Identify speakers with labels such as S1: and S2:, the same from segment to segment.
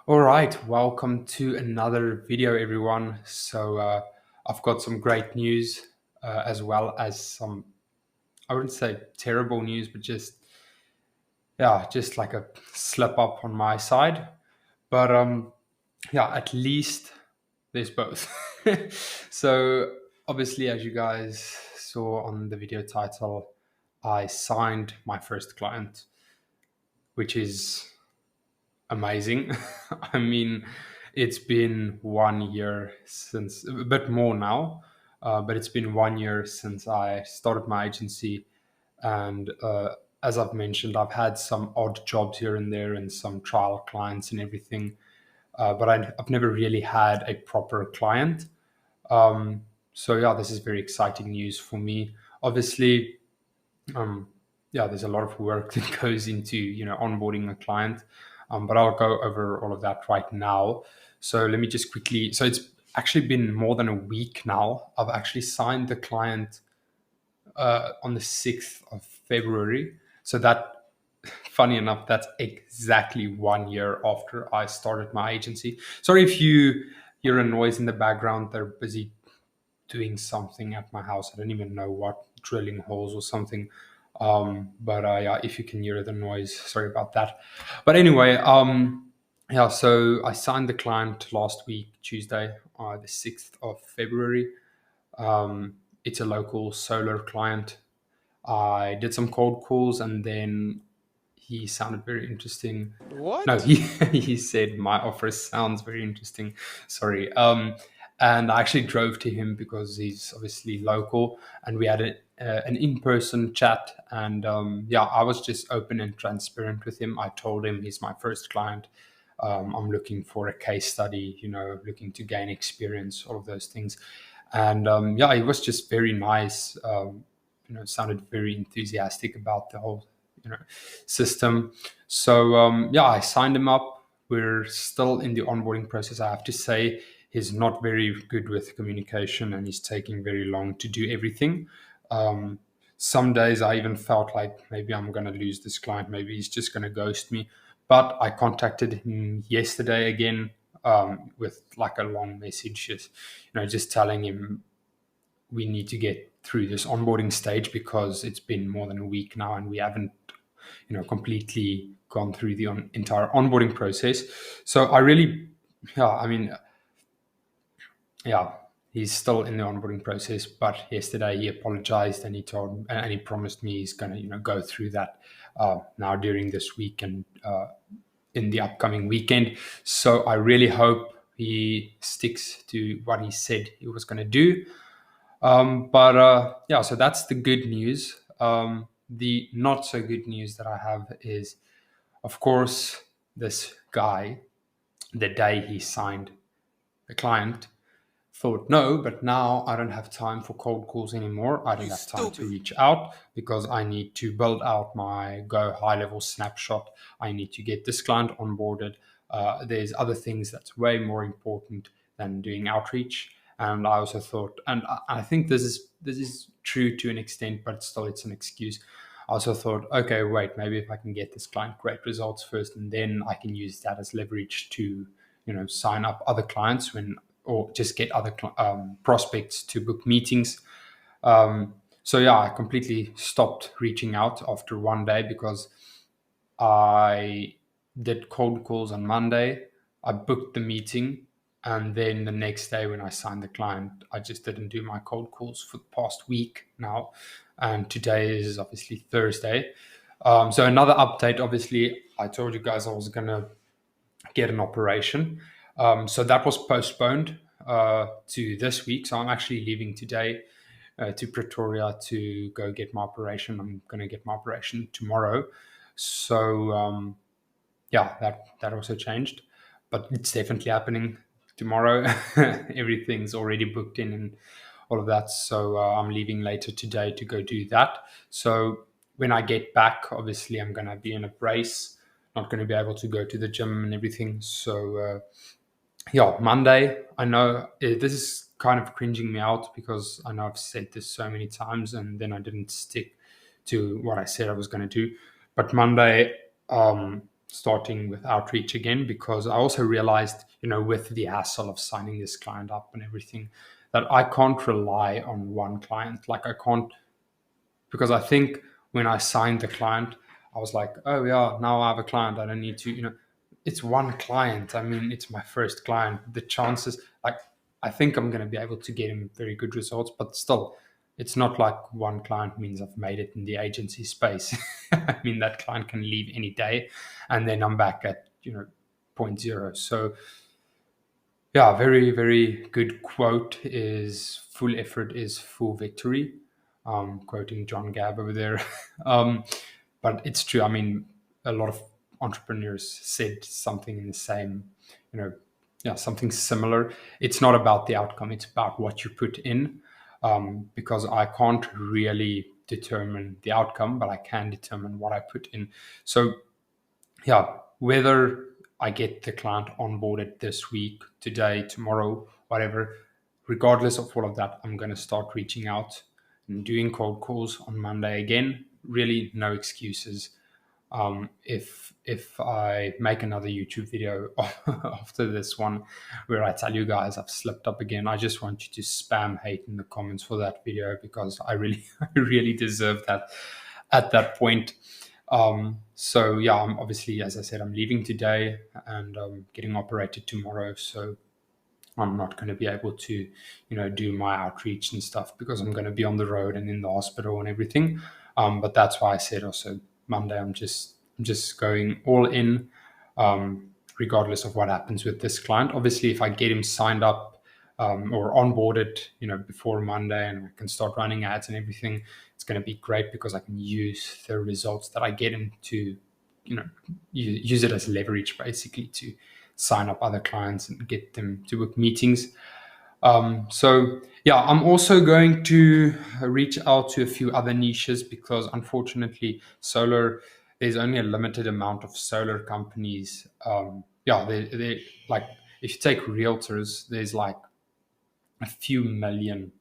S1: All right, welcome to another video, everyone. I've got some great news as well as some, I wouldn't say terrible news, but just like a slip up on my side. But at least there's both. So, obviously, as you guys saw on the video title, I signed my first client, which is amazing. I mean, it's been 1 year since, a bit more now, but it's been 1 year since I started my agency. And as I've mentioned, I've had some odd jobs here and there and some trial clients and everything, but I've never really had a proper client. So, this is very exciting news for me. Obviously, there's a lot of work that goes into onboarding a client, but I'll go over all of that right now. So let me just quickly. So it's actually been more than a week now. I've actually signed the client on the 6th of February. So that, funny enough, that's exactly 1 year after I started my agency. Sorry if you hear a noise in the background. They're busy doing something at my house. I don't even know what, drilling holes or something. But if you can hear the noise, sorry about that. But anyway, so I signed the client last week, Tuesday, the 6th of February. It's a local solar client. I did some cold calls and then he sounded very interesting. No,
S2: What?
S1: he said my offer sounds very interesting. Sorry. And I actually drove to him because he's obviously local, and we had an in-person chat. And I was just open and transparent with him. I told him he's my first client. I'm looking for a case study, looking to gain experience, all of those things. And he was just very nice. Sounded very enthusiastic about the whole, system. So I signed him up. We're still in the onboarding process. I have to say, he's not very good with communication and he's taking very long to do everything. Um, some days I even felt like maybe I'm going to lose this client. Maybe he's just going to ghost me. But I contacted him yesterday again with like a long message, just telling him we need to get through this onboarding stage because it's been more than a week now and we haven't completely gone through the entire onboarding process. So I really, yeah, I mean, yeah, he's still in the onboarding process. But yesterday he apologized and he promised me he's going to go through that now during this week and in the upcoming weekend. So I really hope he sticks to what he said he was going to do. So that's the good news. The not so good news that I have is, of course, this guy, the day he signed the client, thought, no, but now I don't have time for cold calls anymore. I don't
S2: You
S1: have time to
S2: stupid.
S1: reach out because I need to build out my Go high level snapshot. I need to get this client onboarded. There's other things that's way more important than doing outreach. And I also thought, and I think this is true to an extent, but still it's an excuse. I also thought, okay, wait, maybe if I can get this client great results first, and then I can use that as leverage to, sign up other clients or just get other prospects to book meetings. I completely stopped reaching out after one day because I did cold calls on Monday. I booked the meeting, and then the next day when I signed the client, I just didn't do my cold calls for the past week now. And today is obviously Thursday. So another update. Obviously, I told you guys I was gonna get an operation. So that was postponed to this week. So I'm actually leaving today to Pretoria to go get my operation. I'm going to get my operation tomorrow. So that also changed, but it's definitely happening tomorrow. Everything's already booked in and all of that. So I'm leaving later today to go do that. So when I get back, obviously I'm going to be in a brace, not going to be able to go to the gym and everything. So Monday. I know this is kind of cringing me out because I know I've said this so many times and then I didn't stick to what I said I was going to do. But Monday, starting with outreach again, because I also realized, with the hassle of signing this client up and everything, that I can't rely on one client. Like, I can't, because I think when I signed the client, I was like, oh yeah, now I have a client. I don't need to, it's one client. I mean, it's my first client. The chances, like, I think I'm going to be able to get him very good results, but still, it's not like one client means I've made it in the agency space. I mean, that client can leave any day, and then I'm back at, point zero. So, yeah, very, very good quote is full effort is full victory. Quoting John Gabb over there. um, but it's true. I mean, a lot of entrepreneurs said something in the same, you know, yeah, something similar. It's not about the outcome, it's about what you put in. Because I can't really determine the outcome, but I can determine what I put in. So yeah, whether I get the client onboarded this week, today, tomorrow, whatever, regardless of all of that, I'm going to start reaching out and doing cold calls on Monday again. Really, no excuses. If I make another YouTube video after this one where I tell you guys I've slipped up again, I just want you to spam hate in the comments for that video, because I really I really deserve that at that point. So yeah, I'm obviously, as I said, I'm leaving today and getting operated tomorrow. So I'm not going to be able to, do my outreach and stuff, because I'm going to be on the road and in the hospital and everything. But that's why I said also Monday, I'm just going all in, regardless of what happens with this client. Obviously, if I get him signed up, or onboarded, before Monday, and I can start running ads and everything, it's going to be great, because I can use the results that I get him to, use it as leverage, basically, to sign up other clients and get them to book meetings. So yeah, I'm also going to reach out to a few other niches, because unfortunately, there's only a limited amount of solar companies. Yeah, they like, if you take realtors, there's like a few million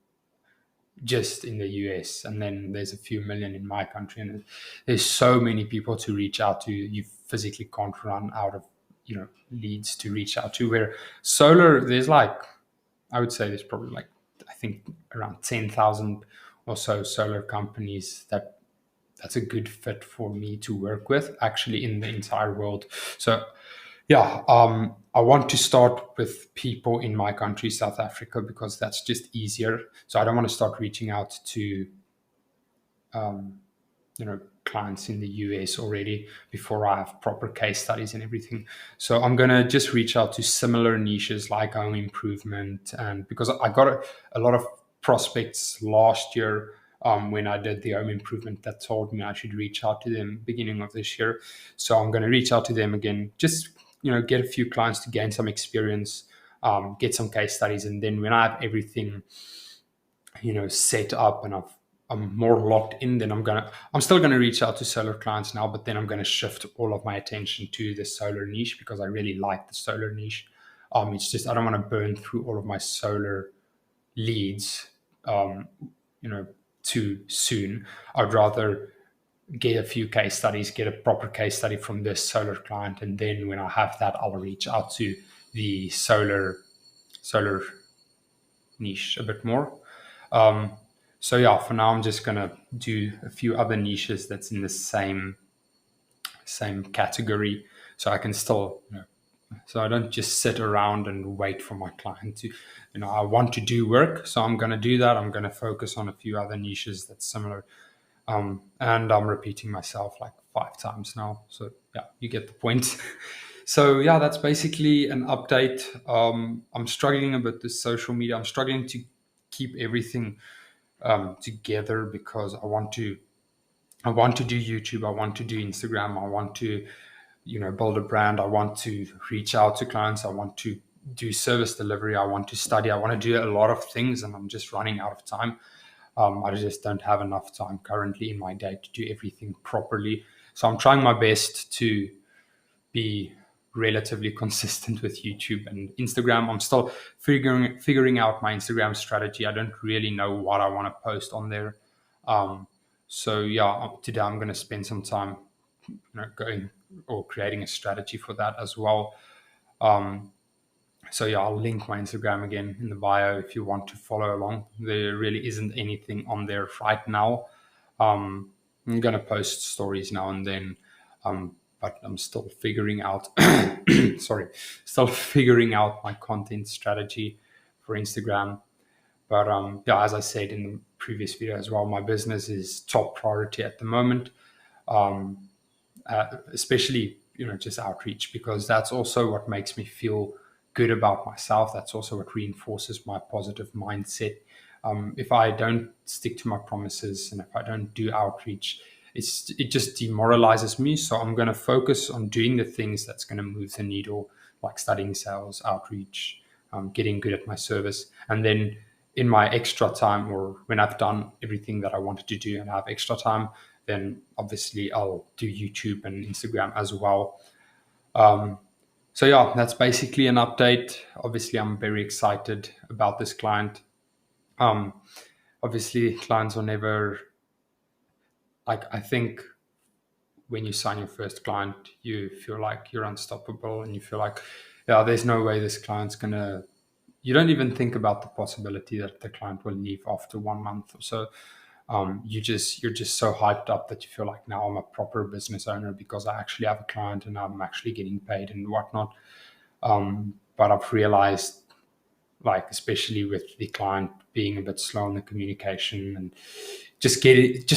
S1: just in the US, and then there's a few million in my country, and there's so many people to reach out to. You physically can't run out of, leads to reach out to. Where solar, there's like, I would say there's probably like, I think around 10,000 or so solar companies that's a good fit for me to work with, actually, in the entire world. So yeah, I want to start with people in my country, South Africa, because that's just easier. So I don't want to start reaching out to, clients in the US already before I have proper case studies and everything. So I'm going to just reach out to similar niches like home improvement. And because I got a lot of prospects last year, when I did the home improvement, that told me I should reach out to them beginning of this year. So I'm going to reach out to them again, just, get a few clients to gain some experience, get some case studies. And then when I have everything, set up, and I'm more locked in, then I'm still gonna reach out to solar clients now, but then I'm gonna shift all of my attention to the solar niche, because I really like the solar niche. It's just I don't want to burn through all of my solar leads, um, too soon. I'd rather get a few case studies, get a proper case study from this solar client, and then when I have that, I'll reach out to the solar niche a bit more. Um, so yeah, for now, I'm just gonna do a few other niches that's in the same category, so I can still, so I don't just sit around and wait for my client to, I want to do work, so I'm gonna do that. I'm gonna focus on a few other niches that's similar, and I'm repeating myself like 5 times now. So yeah, you get the point. So yeah, that's basically an update. I'm struggling a bit with social media. I'm struggling to keep everything together, because I want to do YouTube, I want to do Instagram, I want to, build a brand, I want to reach out to clients, I want to do service delivery, I want to study, I want to do a lot of things, and I'm just running out of time. I just don't have enough time currently in my day to do everything properly. So I'm trying my best to be relatively consistent with YouTube and Instagram. I'm still figuring out my Instagram strategy. I don't really know what I want to post on there. So yeah, today I'm going to spend some time, going or creating a strategy for that as well. So yeah, I'll link my Instagram again in the bio if you want to follow along. There really isn't anything on there right now. I'm gonna post stories now and then, but I'm still figuring out. Sorry, still figuring out my content strategy for Instagram. But yeah, as I said in the previous video as well, my business is top priority at the moment. Especially just outreach, because that's also what makes me feel good about myself. That's also what reinforces my positive mindset. If I don't stick to my promises and if I don't do outreach, it just demoralizes me. So I'm going to focus on doing the things that's going to move the needle, like studying sales, outreach, getting good at my service. And then in my extra time, or when I've done everything that I wanted to do and I have extra time, then obviously I'll do YouTube and Instagram as well. So yeah, that's basically an update. Obviously, I'm very excited about this client. Obviously, clients are never, like, I think when you sign your first client, you feel like you're unstoppable and you feel like, yeah, there's no way this client's gonna, you don't even think about the possibility that the client will leave after 1 month or so. You're just so hyped up that you feel like, now I'm a proper business owner because I actually have a client and I'm actually getting paid and whatnot. But I've realized, like, especially with the client being a bit slow in the communication and just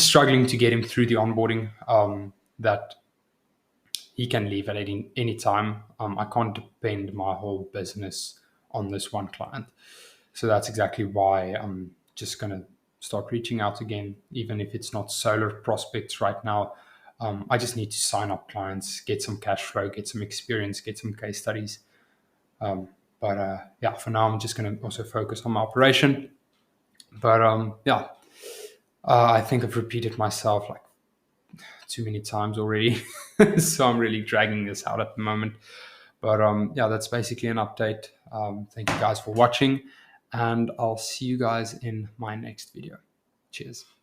S1: struggling to get him through the onboarding, that he can leave at any time. I can't depend my whole business on this one client. So that's exactly why I'm just going to start reaching out again, even if it's not solar prospects right now. I just need to sign up clients, get some cash flow, get some experience, get some case studies. But yeah, for now, I'm just going to also focus on my operation. But yeah, I think I've repeated myself like too many times already. So I'm really dragging this out at the moment. But yeah, that's basically an update. Thank you guys for watching, and I'll see you guys in my next video. Cheers.